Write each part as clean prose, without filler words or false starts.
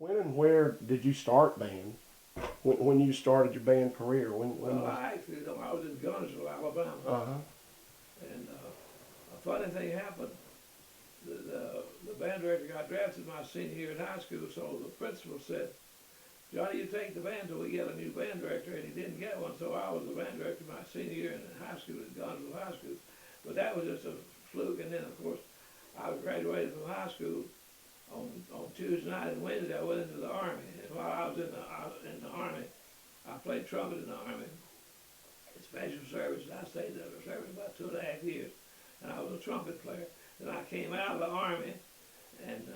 When and where did you start band? When you started your band career? When Well, was? I actually, I was in Gunnersville, Alabama, Uh huh. and a funny thing happened. The band director got drafted my senior year in high school, so the principal said, Johnny, you take the band till we get a new band director, and he didn't get one, so I was the band director my senior year in high school at Gunnersville High School. But that was just a fluke, and then, of course, I graduated from high school on Tuesday night, and Wednesday I went into the Army. And while I was in the Army, I played trumpet in the Army, in special service, and I stayed there for service about 2.5 years, and I was a trumpet player. And I came out of the Army, and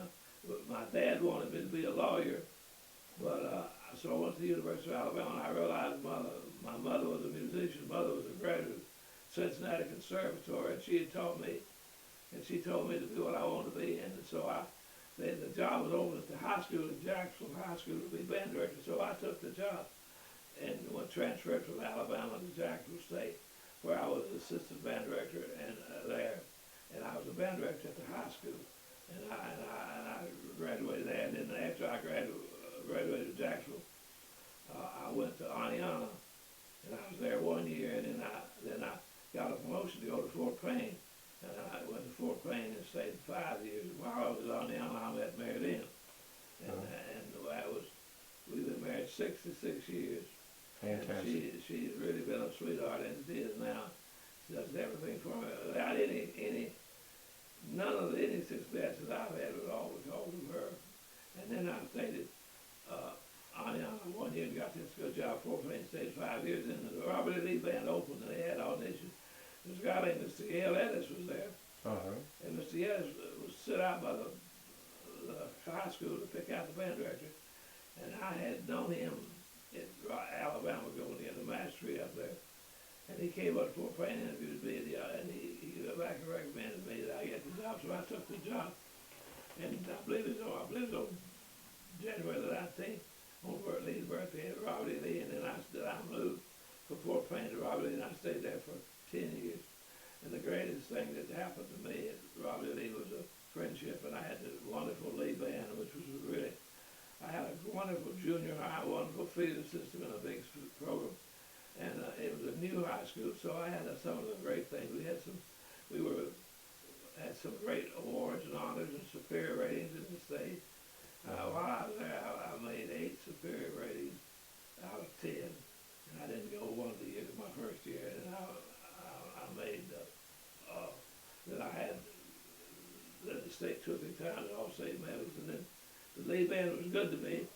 my dad wanted me to be a lawyer, but so I went to the University of Alabama, and I realized my mother was a musician. Mother was a graduate of Cincinnati Conservatory, and she had taught me, and she told me to be what I wanted to be. And so the job was open at the high school in Jacksonville High School to be band director. So I took the job and went transferred from Alabama to Jacksonville State, where I was assistant band director and there, and I was a band director at the high school, and I graduated there. And then after I graduated Jacksonville, I went to Aniana, and I was there 1 year, and then I got a promotion to go to Fort Payne, and I went to Fort Payne and stayed 5 years. While I was at Aniana, I met Mary Lynn, and that was we've been married 66 years. Fantastic. And she's really been a sweetheart, and she is now. She does everything for me. Without none of any success that I've had was all because of her. And then I stayed at Aniana 1 year and got this good job. Fort Payne stayed 5 years, and the Robert E. Lee band opened, and they had auditions. This guy named Mr. Yale Ellis was there, and Mr. Ellis was set out by the high school to pick out the band director, and I had known him in Alabama going to get a mastery up there. And he came up to Fort Payne and interviewed me, and he went back and recommended me that I get the job, so I took the job. And I believe it was on January the 19th, on Bert Lee's birthday at Robert E. Lee, and then I moved from Fort Payne to Robert E. Lee, and I stayed there for 10 years. And the greatest thing that happened to me at Robert E. Lee was a friendship, and I had this wonderful Lee band, which was really, I had a wonderful junior high, wonderful feeder system, and a big program. And it was a new high school, so I had some of the great things. Had some great awards and honors and superior ratings in the state. While I was there, I made 8 superior ratings out of 10, and I didn't go one of the years, my first year, and I made that I had that the state took me times all state medals, and then the Lee band was good to me.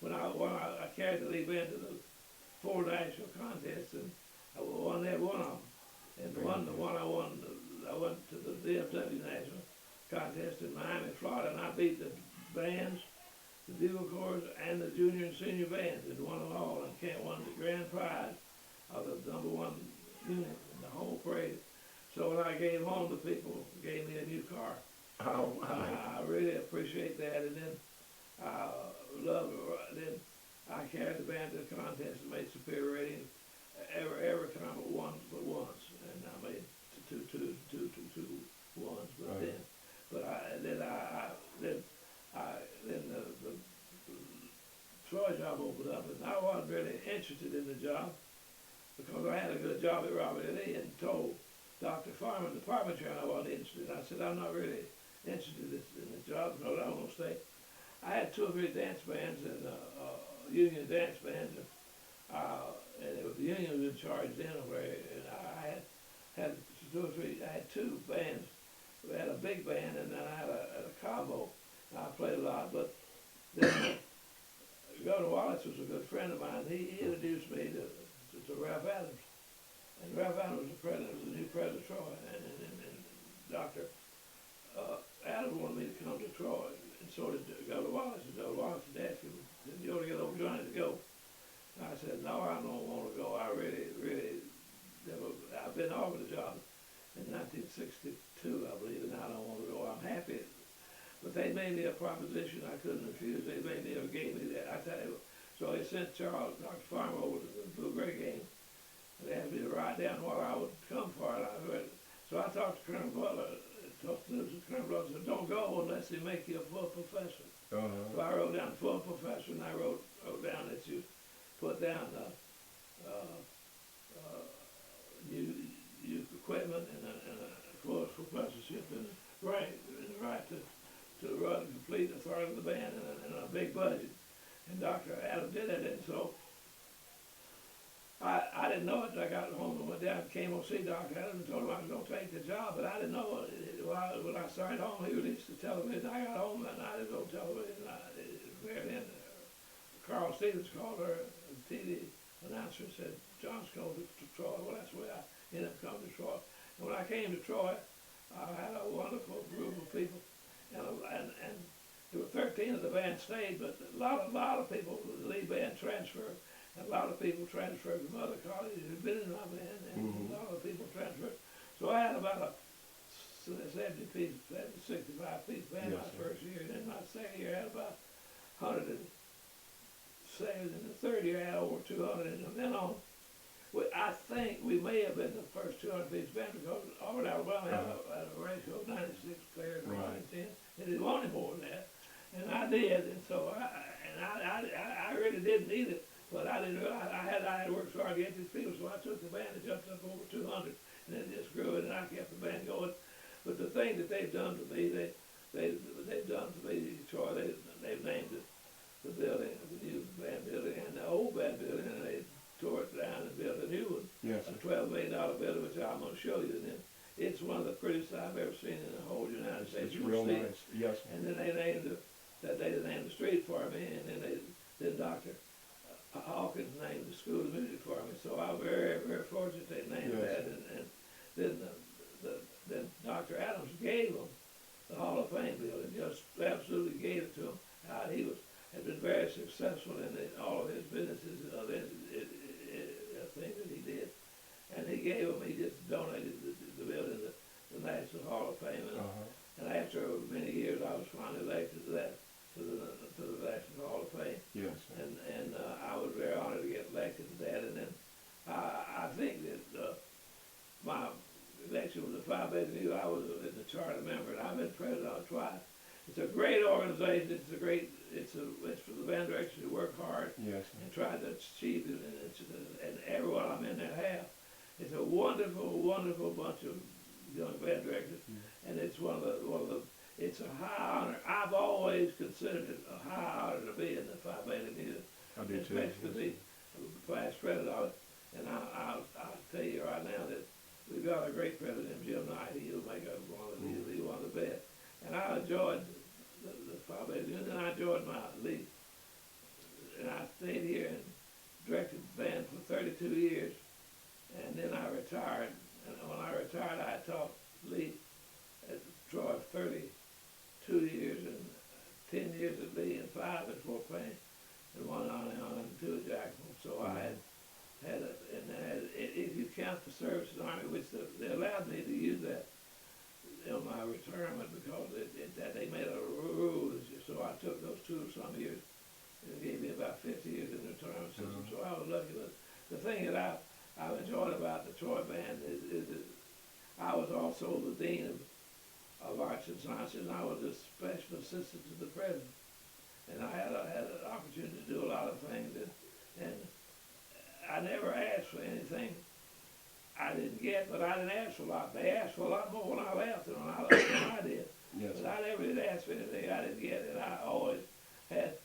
When I carried the Lee band to the 4 national contests, and I won every one of them. And the one I won, I went to the DFW national contest in Miami, Florida, and I beat the bands, the bugle corps, and the junior and senior bands, and won them all, and won the grand prize of the #1 unit in the whole parade. So when I gave home, the people gave me a new car. Oh, I really appreciate that, and then then I carried the band to the contest and made superior ratings every time but once, and I made two ones. But right. then the Troy job opened up, and I wasn't really interested in the job because I had a good job at Robert E. Lee, and told Dr. Farmer, the department chair, I wasn't interested. I said, I'm not really interested in this job because I want to stay. I had 2 or 3 dance bands and union dance bands, and it was the union was in charge then, and I had 2 or 3. I had 2 bands. We had a big band, and then I had a combo. I played a lot, but then Governor Wallace was a good friend of mine. He introduced me to Ralph Adams, and Ralph Adams was the new president of Troy, and Dr. Adams wanted me to come to Troy, and so did Governor Wallace. And Governor Wallace had asked him, "Did you ought to get over Johnny to go?" And I said, "No, I don't want to go. I really, I've been offered a job in 1962, I believe, and I don't want to go. I'm happy." But they made me a proposition I couldn't refuse. They gave me that. I tell you, so they sent Dr. Farmer over to the Blue Gray game. And they asked me to write down what I would come for it. So I talked to Colonel Butler, talked to Colonel Butler, said, "Don't go unless unless they make you a full professor. Uh-huh. So I wrote down full professor, and I wrote down that you put down new equipment and a full professorship and the right to run complete authority of the band and a big budget. And Dr. Adams did that, and so I didn't know it. I got home and went down and came to see Dr. Adams and told him I was going to take the job, but I didn't know it. When I started home, he released the television. I got home and I didn't go to television. Then Carl Stevens called her, the TV announcer, and said, John's coming to Troy. Well, that's where I ended up coming to Troy. And when I came to Troy, I had a wonderful group of people, and there were 13 of the band stayed, but a lot of people, the lead band transferred, and a lot of people transferred from other colleges who'd been in my band, and a lot of people transferred. So I had about a 70-piece, 65-piece band my first year, and then my second year I had about 107, and the third year I had over 200, and from then on, I think we may have been the first 200-piece band because Auburn, Alabama had a ratio of 96 players to 110, and they wanted more than that, and I did, and so I really didn't need it, but I didn't realize I had worked so hard to get these people, so I took the band and jumped up over 200, and it just grew, and I kept the band going. But the thing that they've done to me, they've done to me, Troy, they've named the building, the new band building, and the old band building, and they tore it down and built a new one. Yes. A $12 million building, which I'm going to show you. And then it's one of the prettiest I've ever seen in the whole United States. It's real nice. Yes. And then they named the street for me, and then Dr. Hawkins named the School of Music for me. So I'm very, very fortunate they named that. And then Dr. Adams gave them the Hall of Fame building, just absolutely gave it to him. He had been very successful in all of his businesses, things that he did. And he just donated the building to the National Hall of Fame. And after many years, I was finally elected to the National Hall of Fame. Yes. And I was very honored to get elected to that. And then I think that my election was a 5-8 I was in the charter member, and I've been president twice. It's a great organization. It's for the band directors who work hard and try to achieve it, and everyone I'm in there have. It's a wonderful, wonderful bunch of young band directors, and it's it's a high honor. I've always considered it a high honor to be in the Phi Beta music. I do too. Especially to be the past president of it. And I'll tell you right now that we've got a great president, Jim Knight. He'll make us he'll be one of the best. And I enjoyed the Phi Beta music, and I enjoyed my lead. And I stayed here and directed the band for 32 years. And then I retired. And when I retired, I taught lead at Troy 32 years and 10 years at Lee and 5 at Fort Payne and 1 on and 2 at Jacksonville. So I if you count the service in the Army, which they allowed me to use that in my retirement because they made a rule. So I took those 2 some years. It gave me about 50 years in the retirement system. So I was lucky. But the thing that I've enjoyed about the Troy band is that I was also the dean of arts and sciences, and I was a special assistant to the president. And I had an opportunity to do a lot of things, and I never asked for anything I didn't get, but I didn't ask for a lot. They asked for a lot more when I left than when I did. Yes. But I never did ask for anything I didn't get, and I always had.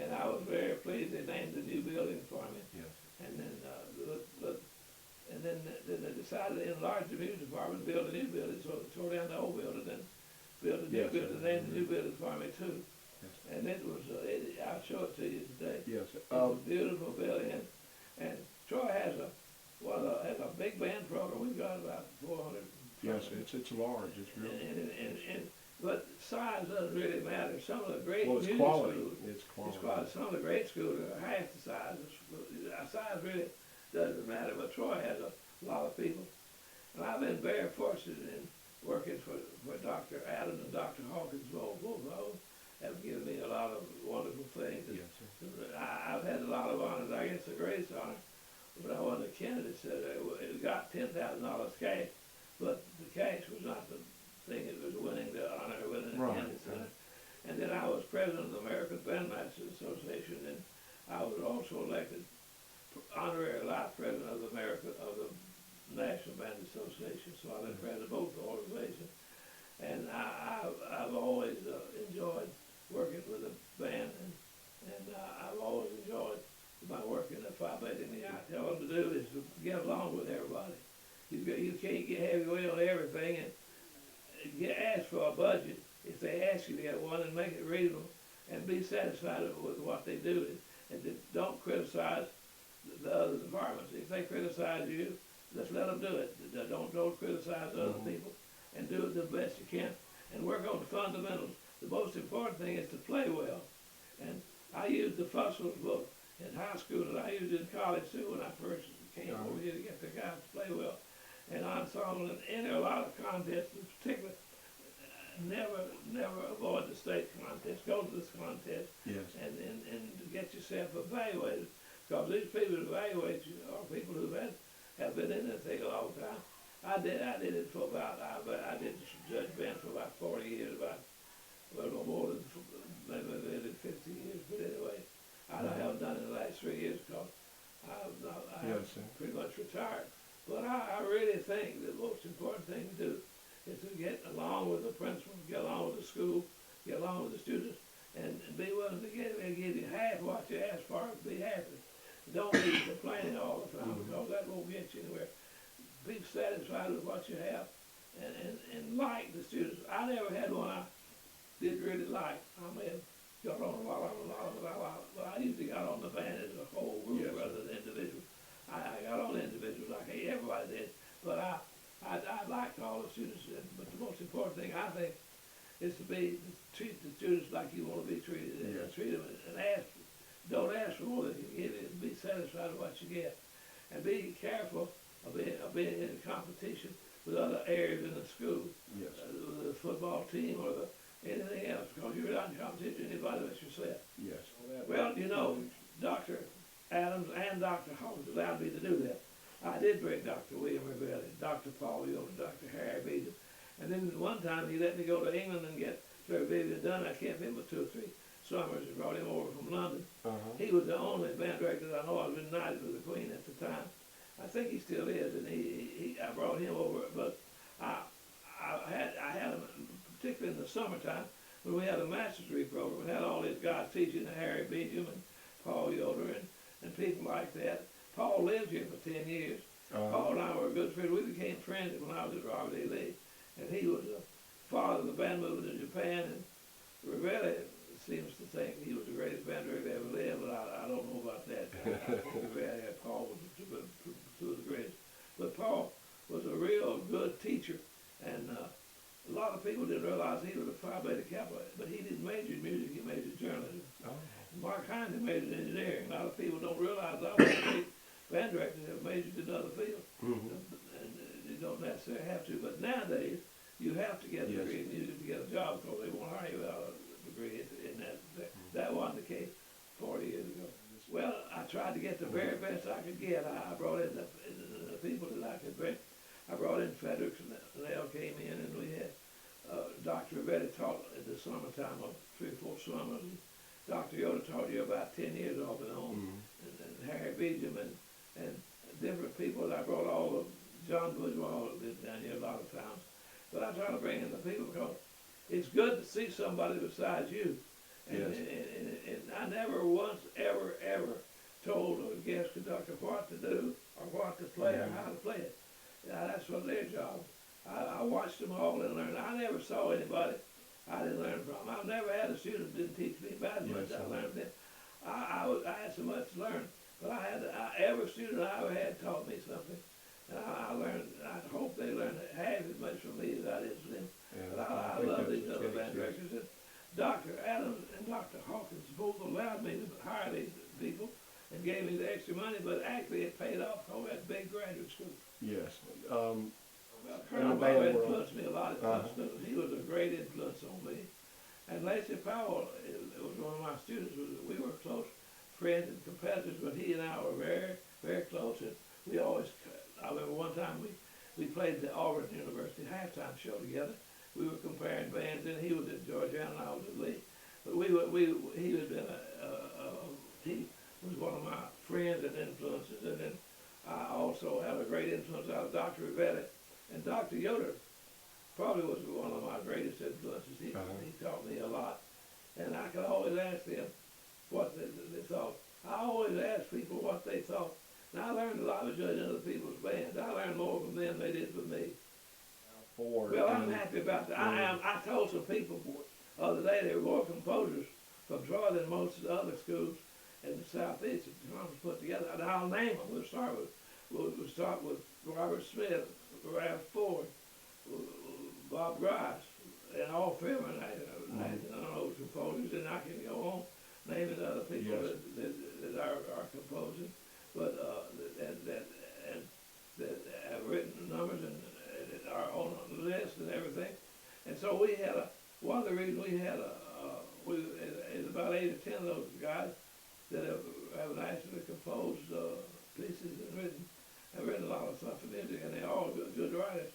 And I was very pleased they named the new building for me. Yes. And then then they decided to enlarge the music department, build a new building, so they tore down the old building and built a new building, named the new building for me too. Yes. And it was, I'll show it to you today. Yes. It's a beautiful building, and Troy has a big band program. We've got about 400. Yes, it's large. It's real. But size doesn't really matter. Some of the great it's music quality. schools, It's quality. it's quality. Some of the great schools are half the size. Size really doesn't matter. But Troy has a lot of people, and I've been very fortunate in working for Dr. Adams and Dr. Hawkins. Both of them have given me a lot of wonderful things. Yes, sir. I've had a lot of honors. I guess the greatest honor when I won the Kennedy said it got $10,000 cash, but the cash was not the thing. It was winning the honor, winning the Kennedy Center. president of the American Bandmasters Association, and I was also elected honorary life president of the National Band Association. So I've been president of both organizations, and I've always enjoyed working with the band, and I've always enjoyed my work in the Phi Beta. And I tell them to do is to get along with everybody. You can't get heavy weight on everything and ask for a budget if they ask you to get one, and make it reasonable and be satisfied with what they do, and don't criticize the other departments. If they criticize you, just let them do it. Don't criticize other people, and do it the best you can, and work on the fundamentals. The most important thing is to play well, and I used the Fussell's book in high school, and I used it in college too when I first came over here to get the guys to play well. And ensemble, and enter a lot of contests, in particular, never avoid the state contest. Go to this contest, and get yourself evaluated, because these people who evaluate you are people who have been in this thing a long time. I did it for about, I did judge band for about 40 years, about no more than maybe 50 years, but anyway, I haven't done it in the last 3 years because I'm pretty much retired. But I really think the most important thing to do is to get along with the principal, get along with the school, get along with the students, and be willing to give you half what you ask for, and be happy. Don't be complaining all the time, because that won't get you anywhere. Be satisfied with what you have, and like the students. I never had one I did really like. I may have got on a lot, but I usually got on the band as a whole group rather than individual. I got on individuals like everybody did, but I liked all the students. But the most important thing, I think, is to treat the students like you want to be treated, and treat them and don't ask for more than you give you, and be satisfied with what you get, and be careful of being in competition with other areas in the school, the football team or anything else, because you're not in competition with anybody but yourself. Well, you know, Dr. Adams and Dr. Hawkins allowed me to do that. I did bring Dr. William Rebelli, Dr. Paul Yoder, Dr. Harry Beadham, and then one time he let me go to England and get Sir Vivian Dunn. I kept him for 2 or 3 summers and brought him over from London. He was the only band director that I know. I was united with the Queen at the time. I think he still is, and I brought him over. But I had him, particularly in the summertime, when we had a master's degree program. We had all these guys teaching, Harry Beadham and Paul Yoder and people like that. Paul lived here for 10 years. Paul and I were good friends. We became friends when I was at Robert E. Lee. And he was the father of the band movement in Japan. And Rebelli seems to think he was the greatest band director that ever lived, but I don't know about that. Paul was two of the greatest. But Paul was a real good teacher. And a lot of people didn't realize he was a Phi Beta Kappa, but he didn't major in music, he majored in journalism. Mark Hines majored in engineering. A lot of people don't realize I was a great band director that majored in other fields. And you don't necessarily have to, but nowadays you have to get a degree in music to get a job, because they won't hire you without a degree in that. That wasn't the case 40 years ago. Well, I tried to get the very best I could get. I brought in the people that I could bring. I brought in Fredericks, and they all came in, and we had Dr. Rebelli taught in the summertime of 3 or 4 summers. And Dr. Yoder taught you about 10 years off and on, and Harry Beadham and different people. I brought all of John Bourgeois lived down here a lot of times. But I try to bring in the people because it's good to see somebody besides you. And I never once, ever told a guest conductor what to do or what to play or how to play it. That's what their job. I watched them all and learned. I never saw anybody I didn't learn from. I've never had a student that didn't teach me about as much as I learned from them. I had so much to learn, but every student I ever had taught me something. And I learned. I hope they learned half as much from me as I did from them. But I love these other band directors. And Dr. Adams and Dr. Hawkins both allowed me to hire these people and gave me the extra money, but actually it paid off because we had big graduate school. Well, Colonel Bow influenced me a lot. He was a great influence on me. And Lacey Powell was one of my students. We were close friends and competitors, but he and I were very, very close. And we always, I remember one time we played the Auburn University halftime show together. We were comparing bands, and he was at Georgia and I was at Lee. But he had been he was one of my friends and influences, and then I also had a great influence out of Dr. Rivetti, and Dr. Yoder probably was one of my greatest influences. He taught me a lot, and I could always ask them what they thought. I always asked people what they thought. And I learned a lot of judging other people's bands. I learned more from them than they did from me. Well, I'm happy about that. I told some people the other day there were more composers from Troy than most of the other schools in the southeast that Thomas put together. And I'll name them. We'll start with Robert Smith, Ralph Ford, Bob Grice, and all feminine those composers, and I can go on naming other people that are composing, but that have written numbers and are on the list and everything. And so we had one of the reasons we had is about 8 or 10 of those guys that have actually composed pieces and written a lot of stuff for music, and they're all good writers.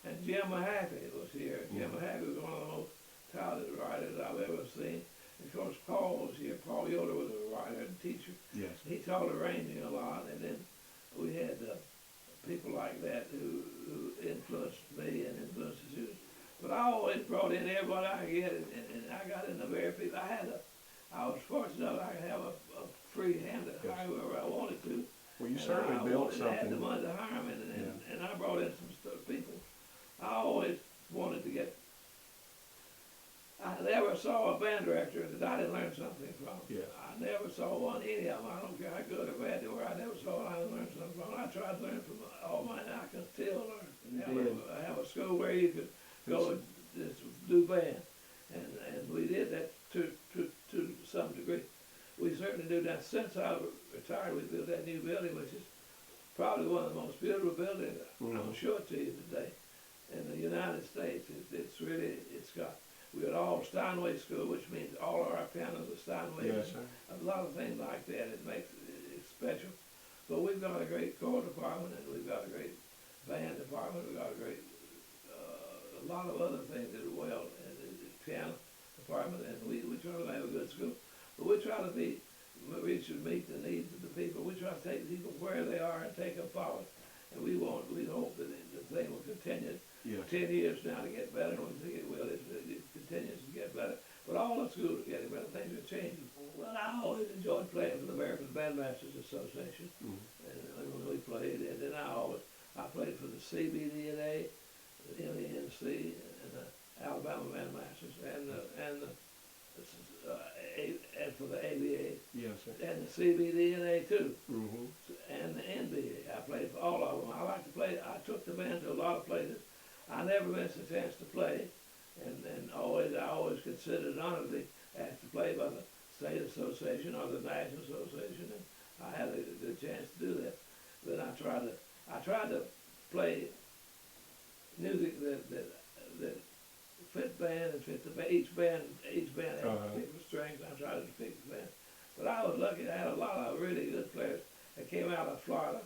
And Jim Mahaffey was here. Jim Mahaffey was one of the most talented writers I've ever seen. And of course, Paul was here. Paul Yoder was a writer and teacher. Yes. He taught arranging a lot, and then we had people like that who influenced me and influenced the students. But I always brought in everybody I could get, and I got in the very people. I was fortunate enough I could have a free hand to hire whoever I wanted to. Well, you certainly built something. I had the money to hire them, and I brought in some people. I always wanted to get. I never saw a band director that I didn't learn something from. Yeah. I never saw one, any of them. I don't care how good or bad they were. I never saw one I didn't learn something from. I tried to learn from all mine. I can still learn. Have a school where you could go and just do band, and we did that to some degree. We certainly do that. Since I retired, we built that new building, which is probably one of the most beautiful buildings I'm sure to you today in the United States. It's got. We got all Steinway School, which means all of our pianos are Steinway. Yes, sir. A lot of things like that. It makes it special. But we've got a great choral department, and we've got a great band department. We've got a great, a lot of other things that are well, and the piano department, and we try to have a good school. But we try to we should meet the needs of the people. We try to take people where they are and take them forward. And we hope that the thing will continue 10 years now to get better, and we think it will. It continues to get better. But all the schools are getting better. Things are changing. Well, I always enjoyed playing for the American Bandmasters Association, and when we played, and then I played for the CBDNA, the NENC, and the Alabama Bandmasters, and for the ABA, and the CBDNA too, and the NBA. I played for all of them. I like to play. I took the band to a lot of places. I never missed a chance to play, and I always considered an honor to be asked to play by the State Association or the National Association, and I had a good chance to do that. But I tried to play music that fit band and fit each band had particular strengths. I tried to pick the band, but I was lucky. I had a lot of really good players that came out of Florida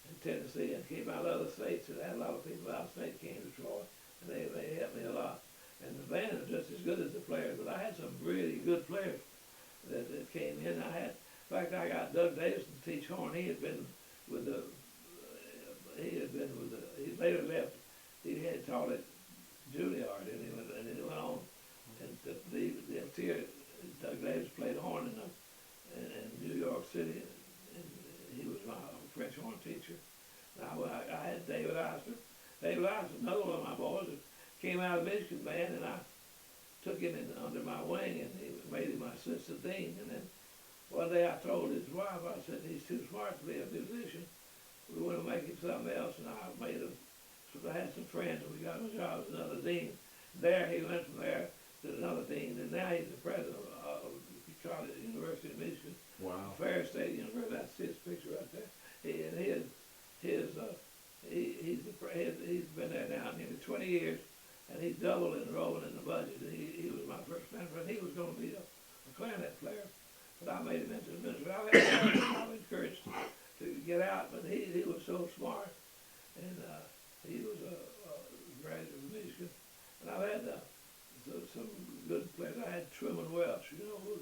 and Tennessee and came out of other states. And I had a lot of people out of state came to Troy, and they helped me a lot. And the band was just as good as the players, but I had some really good players that came in. In fact, I got Doug Davis to teach horn. He later left. He had taught at Juilliard, and then he went on. And Doug Davis played horn in New York City, and he was my French horn teacher. I had David Oster. David Oster, another one of my boys, that came out of Michigan band, and I took him under my wing, and he made him my assistant dean. And then one day I told his wife, I said, he's too smart to be a musician. We want to make him something else, and I made him. So I had some friends, and we got him a job as another dean. There, he went from there to another dean, and now he's the president of University of Michigan. Wow. Fair State University. That's his picture right there. He's been there now nearly 20 years, and he's doubled enrollment in the budget. He was my first mentor, and he was going to be a clarinet player, but I made him into a minister. I'm encouraged to get out, but he was so smart, and he was a graduate of Michigan, and I've had good players. I had Truman Welch, who was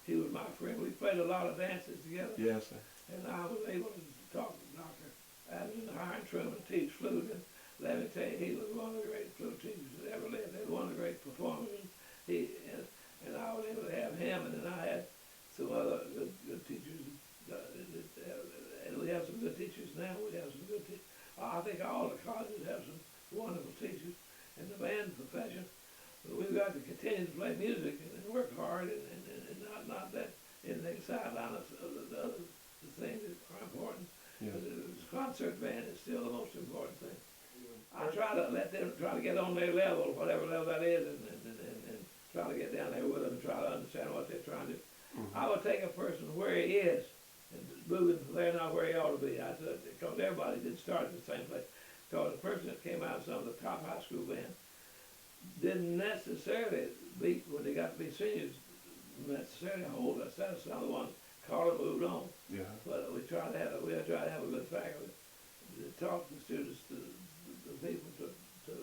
he was my friend. We played a lot of dances together. Yes, sir. And I was able to talk to Dr. Adams and Hiram Truman teach flute. And let me tell you, he was one of the great flute teachers that ever lived. He was one of the great performers. And I was able to have him, and then I had some other good teachers. And we have some good teachers now. We have some good teachers. I think all the colleges have some wonderful teachers in the band profession. But we've got to continue to play music and work hard and not that anything sideline of the things that are important. Yeah. The concert band is still the most important thing. I try to let them try to get on their level, whatever level that is, and try to get down there with them and try to understand what they're trying to do. Mm-hmm. I would take a person where he is and move him there, not where he ought to be. I said, because everybody didn't start at the same place. Because the person that came out of some of the top high school bands didn't necessarily be, when they got to be seniors, necessarily hold us. That's another one. Carla moved on. Yeah. But we try to have a good faculty to talk to the students, the people to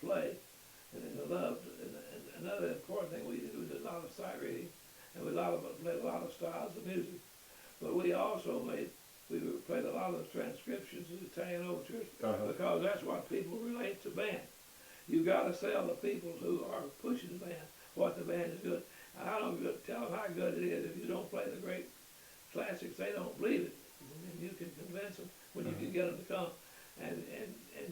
play, and to love. And another important thing we did a lot of sight reading, and we played a lot of styles of music. But we also played a lot of the transcriptions of Italian overtures, because that's what people relate to band. You got to sell the people who are pushing the band what the band is good. And I don't tell them how good it is. If you don't play the great classics, they don't believe it. And you can convince them when you can get them to come, and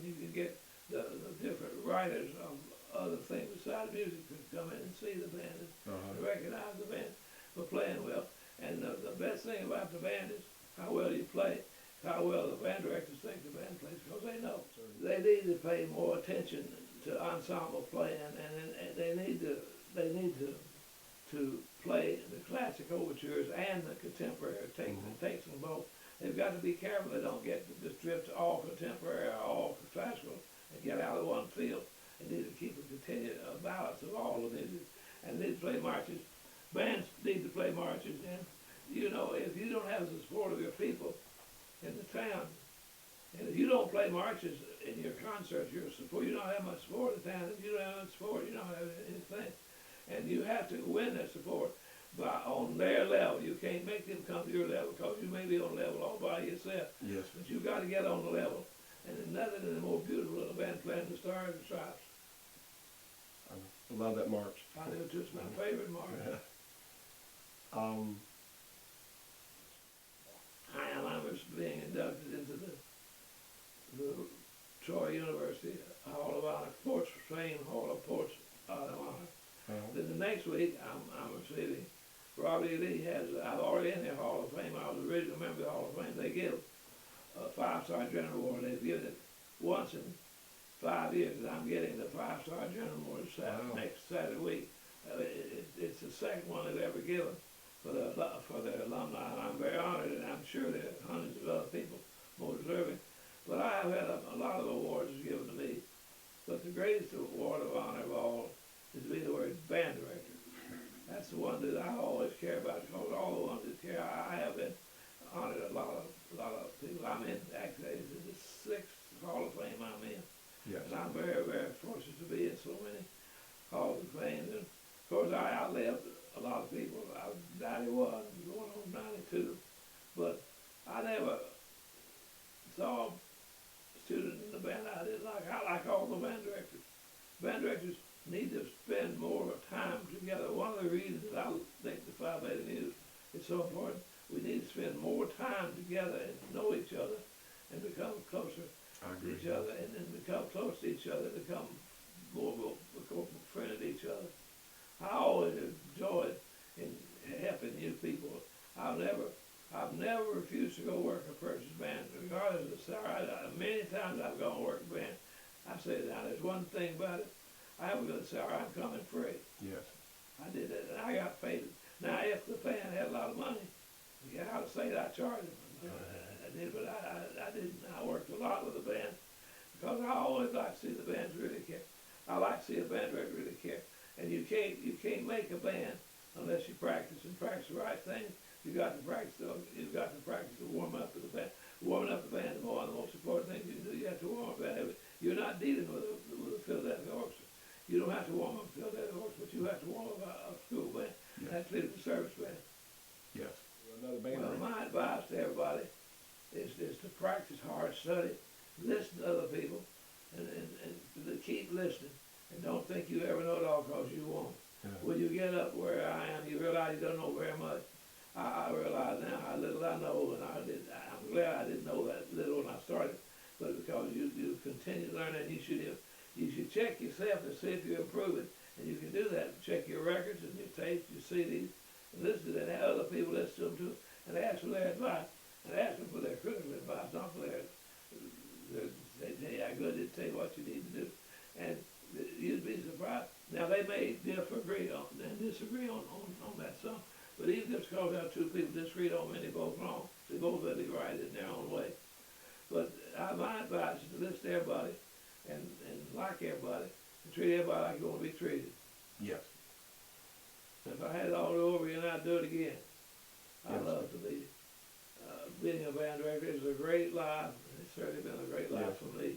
you can get the different writers of other things besides music to come in and see the band and recognize the band for playing well. And the best thing about the band is how well you play, how well the band directors think the band plays, because they know. They need to pay more attention to ensemble playing, and they need to play the classic overtures and the contemporary. It takes them both. They've got to be careful they don't just drift all contemporary or all classical and get out of one field. They need to keep a continued balance of all the music, and they need to play marches. Bands need to play marches, and if you don't have the support of your people in the town, and if you don't play marches in your concerts, you don't have much support in the town. If you don't have much support, you don't have anything. And you have to win their support on their level. You can't make them come to your level, because you may be on a level all by yourself. Yes. But you've got to get on the level. And there's nothing in the more beautiful than a band playing the Stars and Stripes. I love that march. I do too. It's my favorite march. I was being inducted into the Troy University Hall of Honor, Ports Fame Hall of Ports of Honor. Then the next week, I'm receiving Robbie Lee I'm already in their Hall of Fame. I was an original member of the Hall of Fame. They give a 5-star general award. They've given it once in 5 years, and I'm getting the 5-star general award next Saturday week. It's the second one they've ever given for their alumni, and I'm very honored, and I'm sure there are hundreds of other people more deserving. But I have had a lot of awards given to me, but the greatest award of honor of all is to be the word band director. That's the one that I always care about, because all the ones that care, I have been honored a lot of people. I'm in, actually, it's the 6th Hall of Fame I'm in. Yes. And I'm very, very fortunate to be in so many Halls of Fame. And of course, I outlived a lot of people. I was 91, going on 92. But I never saw a student in the band I didn't like. I like all the band directors. Band directors need to spend more time together. One of the reasons that I think the Phi Beta Mu is so important, we need to spend more time together and know each other and become closer to each other, and then become close to each other, become more friendly to each other. I always enjoyed in helping new people. I've never refused to go work a person's band, regardless of the salary. Many times I've gone work a band. I say, now there's one thing about it. I have a good salary. I'm coming free. Yes. I did that, and I got paid. Now, if the band had a lot of money, out of state, I charged them. I did, but I didn't. I worked a lot with the band, because I always like to see the bands really care. I like to see a band director really care. And you can't make a band unless you practice the right things. You got to practice to warm up to the band. Warming up the band is one of the most important things you can do. You have to warm up the band. You're not dealing with a Philadelphia orchestra. You don't have to warm up and fill that horse, but you have to warm up a school band. Yes. That's the service band. Yes. Another band. Well, my advice to everybody is to practice hard, study, listen to other people, and to keep listening. And don't think you ever know it all, because you won't. Yeah. When you get up where I am, you realize you don't know very much. I realize now how little I know, and I'm glad I didn't know that little when I started. But because you continue learning, you should check yourself to see if you're improving. And you can do that. Check your records and your tapes, your CDs, and listen to that. Have other people listen to them too, and ask for their advice. And ask them for their critical advice, not for their they tell you how good they tell you what you need to do. And you'd be surprised. Now they may disagree on that some, but even just because there are two people disagreed on it, they're both wrong. They both may be right in their own way. But my advice is to listen to everybody and like everybody and treat everybody like you want to be treated. Yes. If I had it all over again, I'd do it again. I Yes. love to be being a band director. It was a great life. It's certainly been a great life Yes. for me.